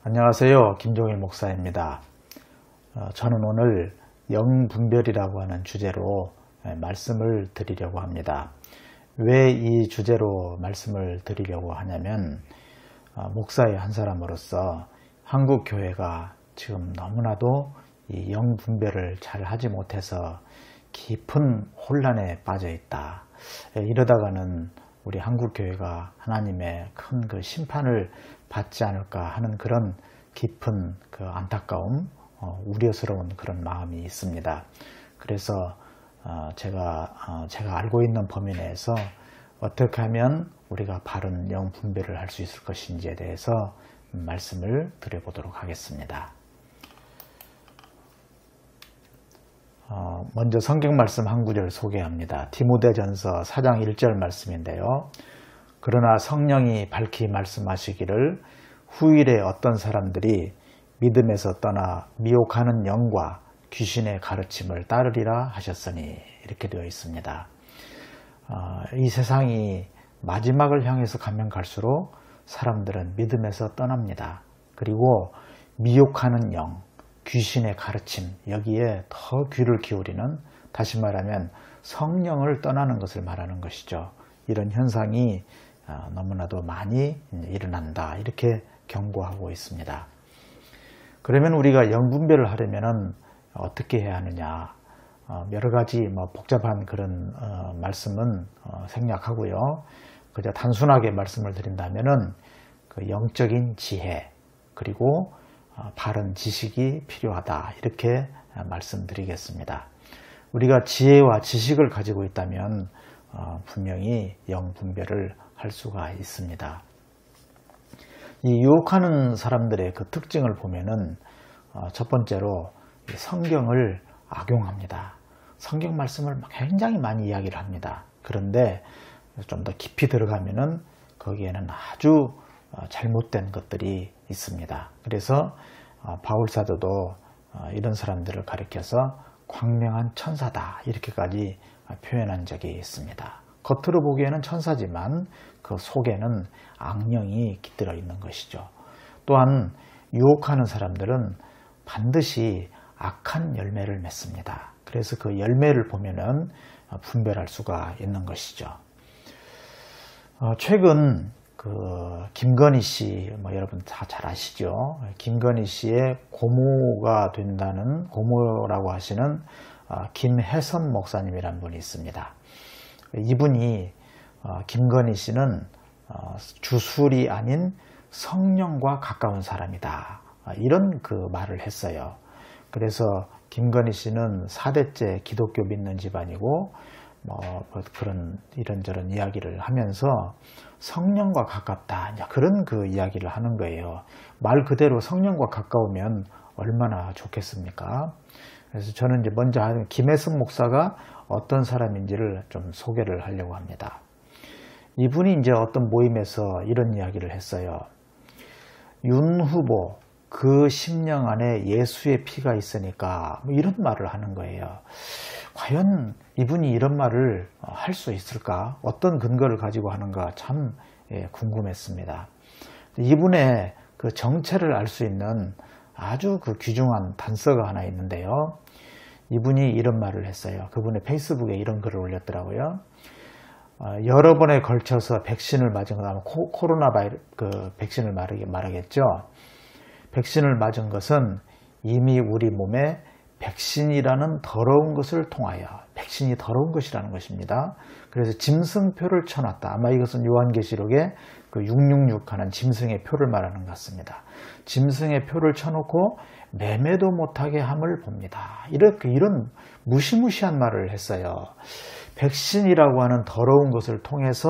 안녕하세요. 김종일 목사입니다. 저는 오늘 영분별이라고 하는 주제로 말씀을 드리려고 합니다. 왜 이 주제로 말씀을 드리려고 하냐면 목사의 한 사람으로서 한국 교회가 지금 너무나도 이 영분별을 잘 하지 못해서 깊은 혼란에 빠져 있다. 이러다가는 우리 한국 교회가 하나님의 큰 그 심판을 받지 않을까 하는 그런 깊은 그 안타까움, 우려스러운 그런 마음이 있습니다. 그래서 제가 알고 있는 범위 내에서 어떻게 하면 우리가 바른 영 분별을 할 수 있을 것인지에 대해서 말씀을 드려보도록 하겠습니다. 먼저 성경 말씀 한 구절 소개합니다. 디모데전서 4장 1절 말씀인데요. 그러나 성령이 밝히 말씀하시기를 후일에 어떤 사람들이 믿음에서 떠나 미혹하는 영과 귀신의 가르침을 따르리라 하셨으니, 이렇게 되어 있습니다. 이 세상이 마지막을 향해서 가면 갈수록 사람들은 믿음에서 떠납니다. 그리고 미혹하는 영, 귀신의 가르침, 여기에 더 귀를 기울이는, 다시 말하면 성령을 떠나는 것을 말하는 것이죠. 이런 현상이 너무나도 많이 일어난다, 이렇게 경고하고 있습니다. 그러면 우리가 영분별을 하려면 어떻게 해야 하느냐, 여러 가지 복잡한 그런 말씀은 생략하고요. 그저 단순하게 말씀을 드린다면은 그 영적인 지혜, 그리고 바른 지식이 필요하다, 이렇게 말씀드리겠습니다. 우리가 지혜와 지식을 가지고 있다면 분명히 영분별을 할 수가 있습니다. 이 유혹하는 사람들의 그 특징을 보면은 첫 번째로 성경을 악용합니다. 성경 말씀을 굉장히 많이 이야기를 합니다. 그런데 좀 더 깊이 들어가면은 거기에는 아주 잘못된 것들이 있습니다. 그래서 바울 사도도 이런 사람들을 가리켜서 광명한 천사다, 이렇게까지 표현한 적이 있습니다. 겉으로 보기에는 천사지만 그 속에는 악령이 깃들어 있는 것이죠. 또한 유혹하는 사람들은 반드시 악한 열매를 맺습니다. 그래서 그 열매를 보면은 분별할 수가 있는 것이죠. 최근 그 김건희 씨, 여러분 다 잘 아시죠? 김건희 씨의 고모가 된다는, 고모라고 하시는 김혜선 목사님이란 분이 있습니다. 이분이 김건희 씨는 주술이 아닌 성령과 가까운 사람이다, 이런 그 말을 했어요. 그래서 김건희 씨는 4대째 기독교 믿는 집안이고 그런 이런저런 이야기를 하면서 성령과 가깝다, 그런 그 이야기를 하는 거예요. 말 그대로 성령과 가까우면 얼마나 좋겠습니까? 그래서 저는 이제 먼저 김혜선 목사가 어떤 사람인지를 좀 소개를 하려고 합니다. 이분이 이제 어떤 모임에서 이런 이야기를 했어요. 윤 후보 그 심령 안에 예수의 피가 있으니까, 이런 말을 하는 거예요. 과연 이분이 이런 말을 할 수 있을까? 어떤 근거를 가지고 하는가 참 궁금했습니다. 이분의 그 정체를 알 수 있는 아주 그 귀중한 단서가 하나 있는데요. 이분이 이런 말을 했어요. 그분의 페이스북에 이런 글을 올렸더라고요. 여러 번에 걸쳐서 백신을 맞은 것, 아마 코로나 그 백신을 말하겠죠. 백신을 맞은 것은 이미 우리 몸에 백신이라는 더러운 것을 통하여, 백신이 더러운 것이라는 것입니다. 그래서 짐승표를 쳐놨다. 아마 이것은 요한계시록에 그 666 하는 짐승의 표를 말하는 것 같습니다. 짐승의 표를 쳐놓고 매매도 못하게 함을 봅니다. 이런 무시무시한 말을 했어요. 백신이라고 하는 더러운 것을 통해서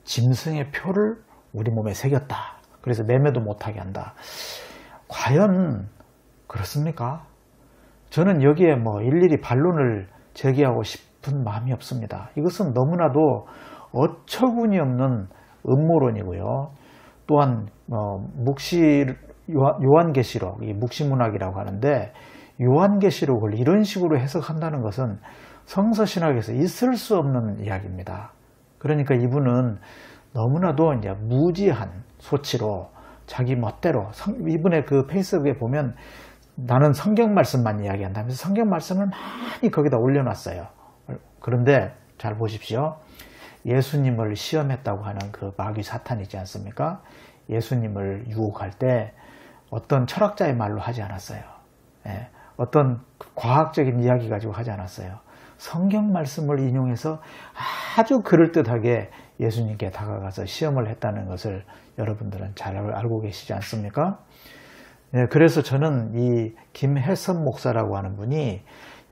짐승의 표를 우리 몸에 새겼다. 그래서 매매도 못하게 한다. 과연 그렇습니까? 저는 여기에 일일이 반론을 제기하고 싶은 마음이 없습니다. 이것은 너무나도 어처구니 없는 음모론이고요. 또한 요한계시록, 이 묵시문학이라고 하는데, 요한계시록을 이런 식으로 해석한다는 것은 성서신학에서 있을 수 없는 이야기입니다. 그러니까 이분은 너무나도 이제 무지한 소치로 자기 멋대로 이분의 그 페이스북에 보면 나는 성경 말씀만 이야기한다면서 성경 말씀을 많이 거기다 올려놨어요. 그런데 잘 보십시오. 예수님을 시험했다고 하는 그 마귀 사탄이지 않습니까? 예수님을 유혹할 때 어떤 철학자의 말로 하지 않았어요. 예, 어떤 과학적인 이야기 가지고 하지 않았어요. 성경 말씀을 인용해서 아주 그럴듯하게 예수님께 다가가서 시험을 했다는 것을 여러분들은 잘 알고 계시지 않습니까? 예, 그래서 저는 이 김혜선 목사라고 하는 분이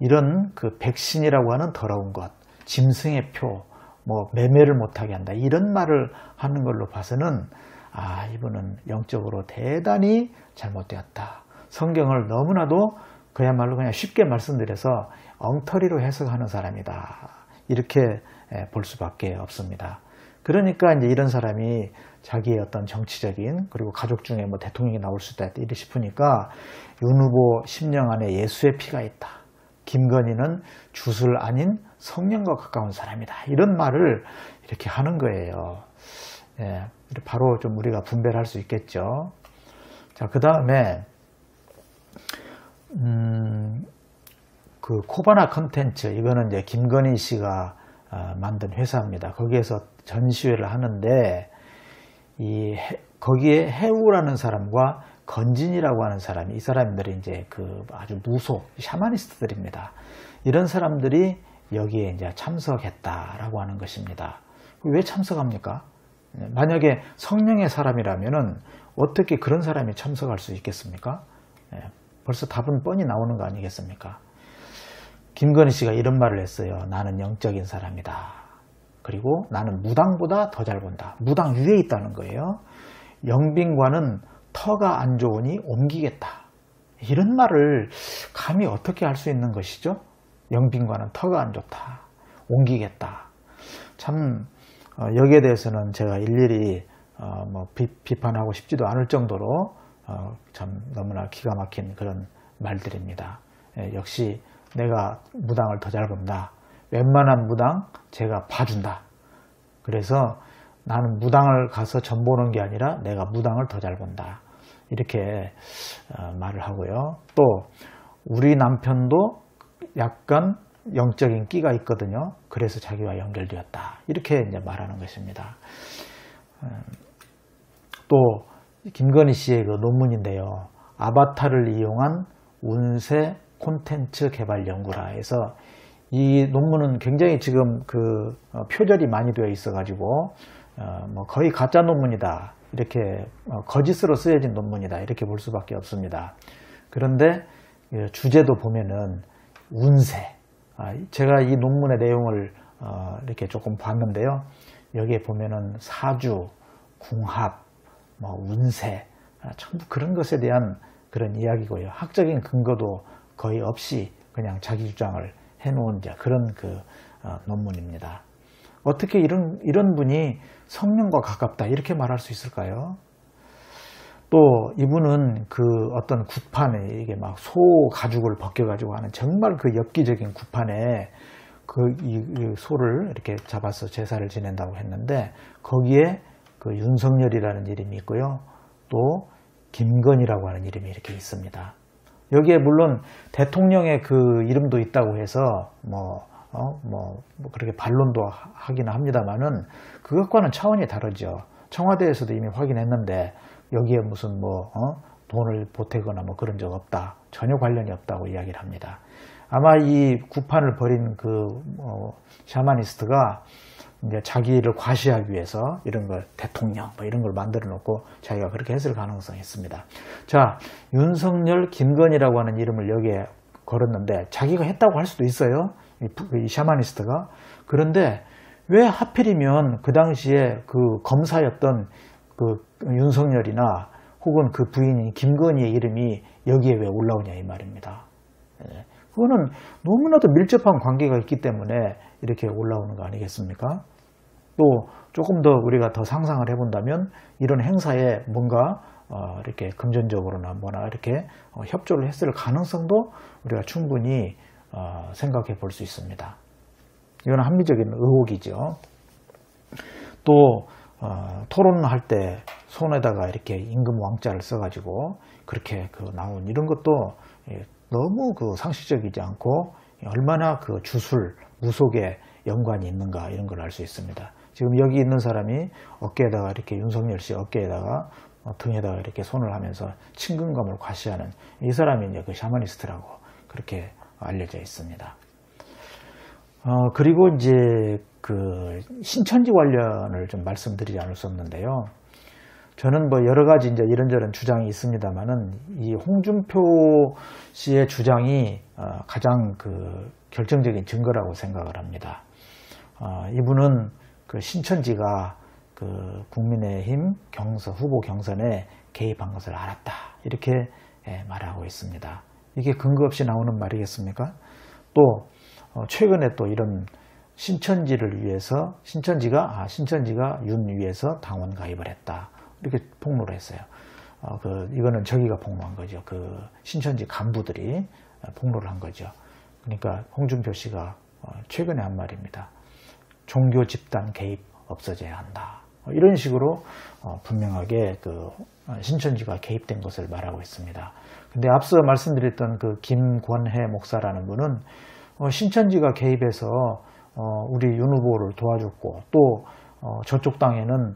이런 그 백신이라고 하는 더러운 것, 짐승의 표, 뭐 매매를 못하게 한다 이런 말을 하는 걸로 봐서는 이분은 영적으로 대단히 잘못되었다. 성경을 너무나도 그야말로 그냥 쉽게 말씀드려서 엉터리로 해석하는 사람이다. 이렇게 볼 수밖에 없습니다. 그러니까 이제 이런 사람이 자기의 어떤 정치적인 그리고 가족 중에 뭐 대통령이 나올 수 있다 이렇게 싶으니까 윤 후보 심령 안에 예수의 피가 있다. 김건희는 주술 아닌 성령과 가까운 사람이다. 이런 말을 이렇게 하는 거예요. 예, 바로 좀 우리가 분별할 수 있겠죠. 자, 그 다음에 그 코바나 컨텐츠 이거는 이제 김건희 씨가 만든 회사입니다. 거기에서 전시회를 하는데 거기에 해우라는 사람과 건진이라고 하는 사람이 이 사람들이 이제 그 아주 무소 샤머니스트들입니다. 이런 사람들이 여기에 이제 참석했다라고 하는 것입니다. 왜 참석합니까? 만약에 성령의 사람이라면은 어떻게 그런 사람이 참석할 수 있겠습니까? 벌써 답은 뻔히 나오는 거 아니겠습니까? 김건희 씨가 이런 말을 했어요. 나는 영적인 사람이다. 그리고 나는 무당보다 더 잘 본다. 무당 위에 있다는 거예요. 영빈과는 터가 안 좋으니 옮기겠다. 이런 말을 감히 어떻게 할 수 있는 것이죠? 영빈과는 터가 안 좋다. 옮기겠다. 참 여기에 대해서는 제가 일일이 뭐 비판하고 싶지도 않을 정도로 참 너무나 기가 막힌 그런 말들입니다. 역시 내가 무당을 더 잘 본다. 웬만한 무당 제가 봐준다. 그래서 나는 무당을 가서 전 보는 게 아니라 내가 무당을 더 잘 본다. 이렇게 말을 하고요. 또 우리 남편도 약간 영적인 끼가 있거든요. 그래서 자기와 연결되었다. 이렇게 이제 말하는 것입니다. 또 김건희 씨의 그 논문인데요. 아바타를 이용한 운세 콘텐츠 개발 연구라 해서 이 논문은 굉장히 지금 그 표절이 많이 되어 있어 가지고 뭐 거의 가짜 논문이다. 이렇게 거짓으로 쓰여진 논문이다. 이렇게 볼 수밖에 없습니다. 그런데 주제도 보면은 운세. 제가 이 논문의 내용을 이렇게 조금 봤는데요. 여기에 보면은 사주, 궁합, 뭐 운세, 전부 그런 것에 대한 그런 이야기고요. 학적인 근거도 거의 없이 그냥 자기 주장을 해놓은 그런 그 논문입니다. 어떻게 이런 분이 성령과 가깝다 이렇게 말할 수 있을까요? 또 이분은 그 어떤 굿판에 이게 막 소 가죽을 벗겨가지고 하는 정말 그 엽기적인 굿판에 이 소를 이렇게 잡아서 제사를 지낸다고 했는데 거기에 그 윤석열이라는 이름이 있고요. 또 김건희라고 하는 이름이 이렇게 있습니다. 여기에 물론 대통령의 그 이름도 있다고 해서 뭐 그렇게 반론도 하긴 합니다만은 그것과는 차원이 다르죠. 청와대에서도 이미 확인했는데 여기에 무슨 돈을 보태거나 뭐 그런 적 없다. 전혀 관련이 없다고 이야기를 합니다. 아마 이 구판을 벌인 그 샤머니스트가 이제 자기를 과시하기 위해서 이런 걸 대통령 뭐 이런 걸 만들어 놓고 자기가 그렇게 했을 가능성이 있습니다. 자, 윤석열, 김건희라고 하는 이름을 여기에 걸었는데 자기가 했다고 할 수도 있어요. 이 샤머니스트가. 그런데 왜 하필이면 그 당시에 그 검사였던 그 윤석열이나 혹은 그 부인인 김건희의 이름이 여기에 왜 올라오냐 이 말입니다. 그거는 너무나도 밀접한 관계가 있기 때문에 이렇게 올라오는 거 아니겠습니까? 또 조금 더 우리가 더 상상을 해본다면 이런 행사에 뭔가 이렇게 금전적으로나 뭐나 이렇게 협조를 했을 가능성도 우리가 충분히 생각해 볼 수 있습니다. 이건 합리적인 의혹이죠. 또 토론할 때 손에다가 이렇게 임금 왕자를 써가지고 그렇게 나온 이런 것도 너무 상식적이지 않고 얼마나 주술, 무속에 연관이 있는가 이런 걸 알 수 있습니다. 지금 여기 있는 사람이 어깨에다가 이렇게 윤석열 씨 어깨에다가 등에다가 이렇게 손을 하면서 친근감을 과시하는 이 사람이 이제 샤머니스트라고 그렇게 알려져 있습니다. 그리고 이제 신천지 관련을 좀 말씀드리지 않을 수 없는데요. 저는 뭐 여러 가지 이제 이런저런 주장이 있습니다만은 이 홍준표 씨의 주장이 가장 결정적인 증거라고 생각을 합니다. 이분은 신천지가 국민의힘 후보 경선에 개입한 것을 알았다 이렇게 말하고 있습니다. 이게 근거 없이 나오는 말이겠습니까? 또 최근에 또 이런 신천지를 위해서 신천지가 윤 위해서 당원 가입을 했다 이렇게 폭로를 했어요. 이거는 저기가 폭로한 거죠. 신천지 간부들이 폭로를 한 거죠. 그러니까 홍준표 씨가 최근에 한 말입니다. 종교 집단 개입 없어져야 한다. 이런 식으로 분명하게 신천지가 개입된 것을 말하고 있습니다. 근데 앞서 말씀드렸던 김권혜 목사라는 분은 신천지가 개입해서 우리 윤 후보를 도와줬고 또 저쪽 당에는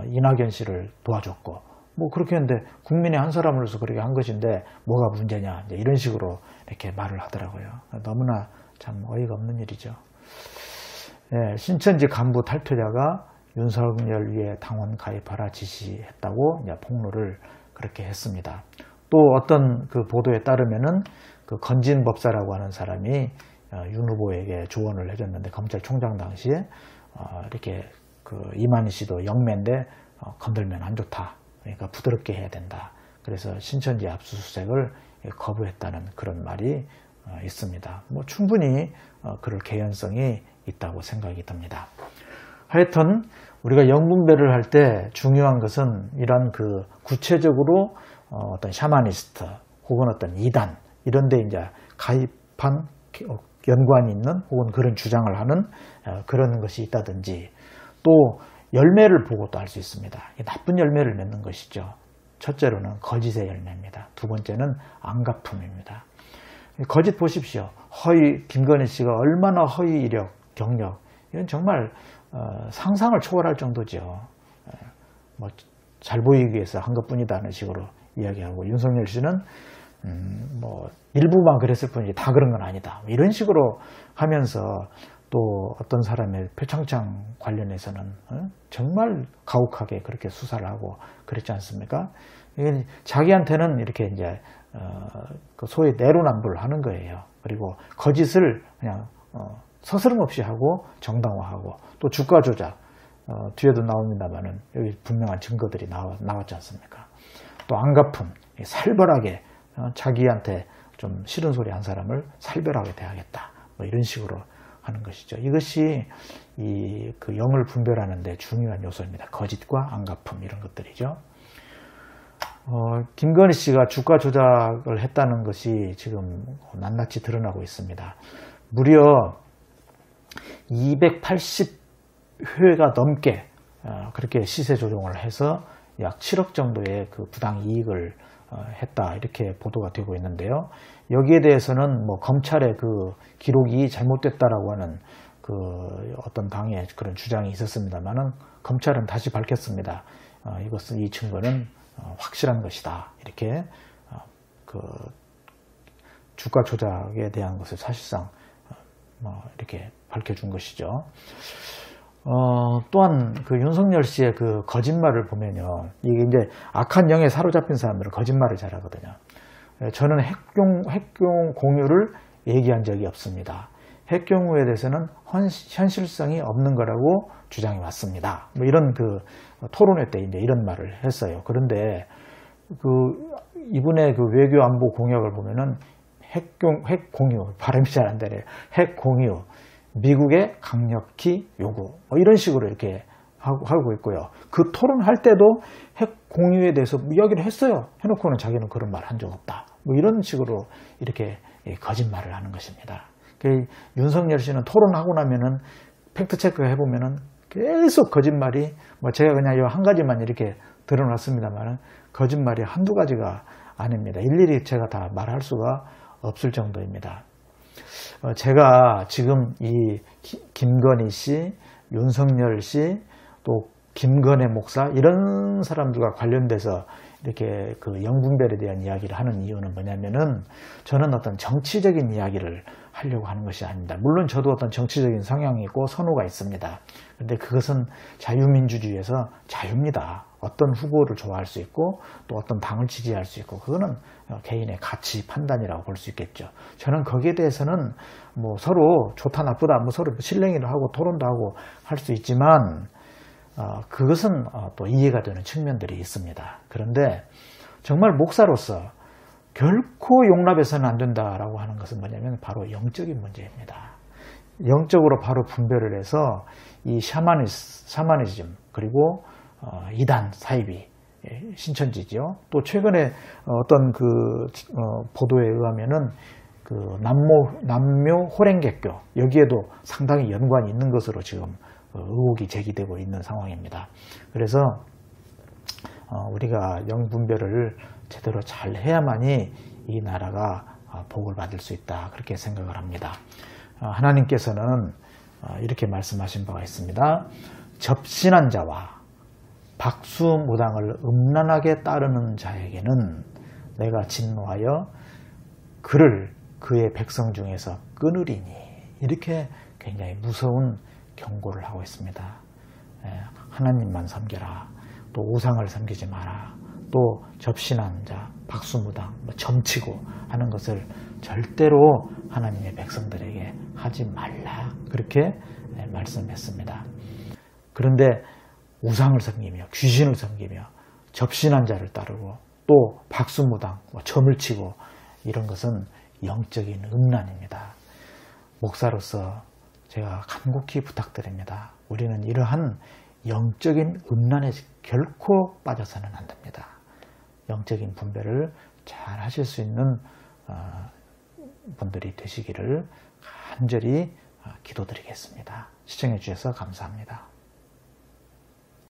이낙연 씨를 도와줬고 뭐 그렇게 했는데 국민의 한 사람으로서 그렇게 한 것인데 뭐가 문제냐 이런 식으로 이렇게 말을 하더라고요. 너무나 참 어이가 없는 일이죠. 신천지 간부 탈퇴자가 윤석열 위에 당원 가입하라 지시했다고 폭로를 그렇게 했습니다. 또 어떤 보도에 따르면은 건진법사라고 하는 사람이 윤 후보에게 조언을 해줬는데 검찰총장 당시에 이렇게 이만희 씨도 영매인데 건들면 안 좋다. 그러니까 부드럽게 해야 된다. 그래서 신천지 압수수색을 거부했다는 그런 말이 있습니다. 뭐 충분히 그럴 개연성이 있다고 생각이 듭니다. 하여튼 우리가 영분별을 할 때 중요한 것은 이런 구체적으로 어떤 샤머니스트 혹은 어떤 이단 이런 데 이제 가입한 연관이 있는 혹은 그런 주장을 하는 그런 것이 있다든지 또 열매를 보고 또 알 수 있습니다. 나쁜 열매를 맺는 것이죠. 첫째로는 거짓의 열매입니다. 두 번째는 안가품입니다. 거짓 보십시오. 김건희 씨가 얼마나 허위 이력, 경력 이건 정말 상상을 초월할 정도죠. 뭐 잘 보이기 위해서 한 것뿐이다는 식으로 이야기하고 윤석열 씨는 뭐 일부만 그랬을 뿐이지 다 그런 건 아니다. 이런 식으로 하면서 또 어떤 사람의 표창장 관련해서는 정말 가혹하게 그렇게 수사를 하고 그랬지 않습니까? 자기한테는 이렇게 이제 소위 내로남불하는 거예요. 그리고 거짓을 그냥 서스럼 없이 하고 정당화하고 또 주가 조작 뒤에도 나옵니다만은 여기 분명한 증거들이 나왔지 않습니까? 또 안가품 살벌하게 자기한테 좀 싫은 소리 한 사람을 살벌하게 대하겠다. 뭐 이런 식으로 하는 것이죠. 이것이 영을 분별하는 데 중요한 요소입니다. 거짓과 안가품 이런 것들이죠. 김건희 씨가 주가 조작을 했다는 것이 지금 낱낱이 드러나고 있습니다. 무려 280회가 넘게 그렇게 시세 조정을 해서 약 7억 정도의 부당 이익을 했다 이렇게 보도가 되고 있는데요. 여기에 대해서는 뭐 검찰의 기록이 잘못됐다라고 하는 어떤 당의 그런 주장이 있었습니다만은 검찰은 다시 밝혔습니다. 이 증거는 확실한 것이다. 이렇게 주가 조작에 대한 것을 사실상 이렇게 밝혀준 것이죠. 또한 윤석열 씨의 거짓말을 보면요. 이게 이제 악한 영에 사로잡힌 사람들은 거짓말을 잘하거든요. 저는 핵용 공유를 얘기한 적이 없습니다. 핵공유에 대해서는 현실성이 없는 거라고 주장해 왔습니다. 뭐 이런 토론회 때 이제 이런 말을 했어요. 그런데 이분의 외교 안보 공약을 보면은 핵 공유 발음이 잘 안 되네요. 핵 공유 미국에 강력히 요구 뭐 이런 식으로 이렇게 하고 있고요. 토론할 때도 핵 공유에 대해서 이야기를 했어요. 해놓고는 자기는 그런 말 한 적 없다. 뭐 이런 식으로 이렇게 거짓말을 하는 것입니다. 윤석열 씨는 토론하고 나면은 팩트 체크 해보면은 계속 거짓말이, 제가 그냥 이 한 가지만 이렇게 드러났습니다만 거짓말이 한두 가지가 아닙니다. 일일이 제가 다 말할 수가 없을 정도입니다. 제가 지금 이 김건희 씨, 윤석열 씨, 또 김건혜 목사 이런 사람들과 관련돼서 이렇게 그 영분별에 대한 이야기를 하는 이유는 뭐냐면은 저는 어떤 정치적인 이야기를 하려고 하는 것이 아닙니다. 물론 저도 어떤 정치적인 성향이 있고 선호가 있습니다. 그런데 그것은 자유민주주의에서 자유입니다. 어떤 후보를 좋아할 수 있고 또 어떤 당을 지지할 수 있고 그거는 개인의 가치 판단이라고 볼 수 있겠죠. 저는 거기에 대해서는 서로 좋다 나쁘다 서로 실랭이를 하고 토론도 하고 할 수 있지만 그것은 또 이해가 되는 측면들이 있습니다. 그런데 정말 목사로서 결코 용납해서는 안 된다라고 하는 것은 뭐냐면 바로 영적인 문제입니다. 영적으로 바로 분별을 해서 이 샤머니즘 그리고 이단 사이비 신천지죠. 또 최근에 어떤 그 보도에 의하면은 그 남묘 호랭개교 여기에도 상당히 연관이 있는 것으로 지금 의혹이 제기되고 있는 상황입니다. 그래서 우리가 영분별을 제대로 잘 해야만이 이 나라가 복을 받을 수 있다 그렇게 생각을 합니다. 하나님께서는 이렇게 말씀하신 바가 있습니다. 접신한 자와 박수무당을 음란하게 따르는 자에게는 내가 진노하여 그를 그의 백성 중에서 끊으리니 이렇게 굉장히 무서운 경고를 하고 있습니다. 하나님만 섬겨라. 또 우상을 섬기지 마라. 또 접신한 자, 박수무당, 점치고 하는 것을 절대로 하나님의 백성들에게 하지 말라. 그렇게 말씀했습니다. 그런데 우상을 섬기며 귀신을 섬기며 접신한 자를 따르고 또 박수무당, 점을 치고 이런 것은 영적인 음란입니다. 목사로서 제가 간곡히 부탁드립니다. 우리는 이러한 영적인 음란에 결코 빠져서는 안 됩니다. 영적인 분별을 잘 하실 수 있는 분들이 되시기를 간절히 기도드리겠습니다. 시청해 주셔서 감사합니다.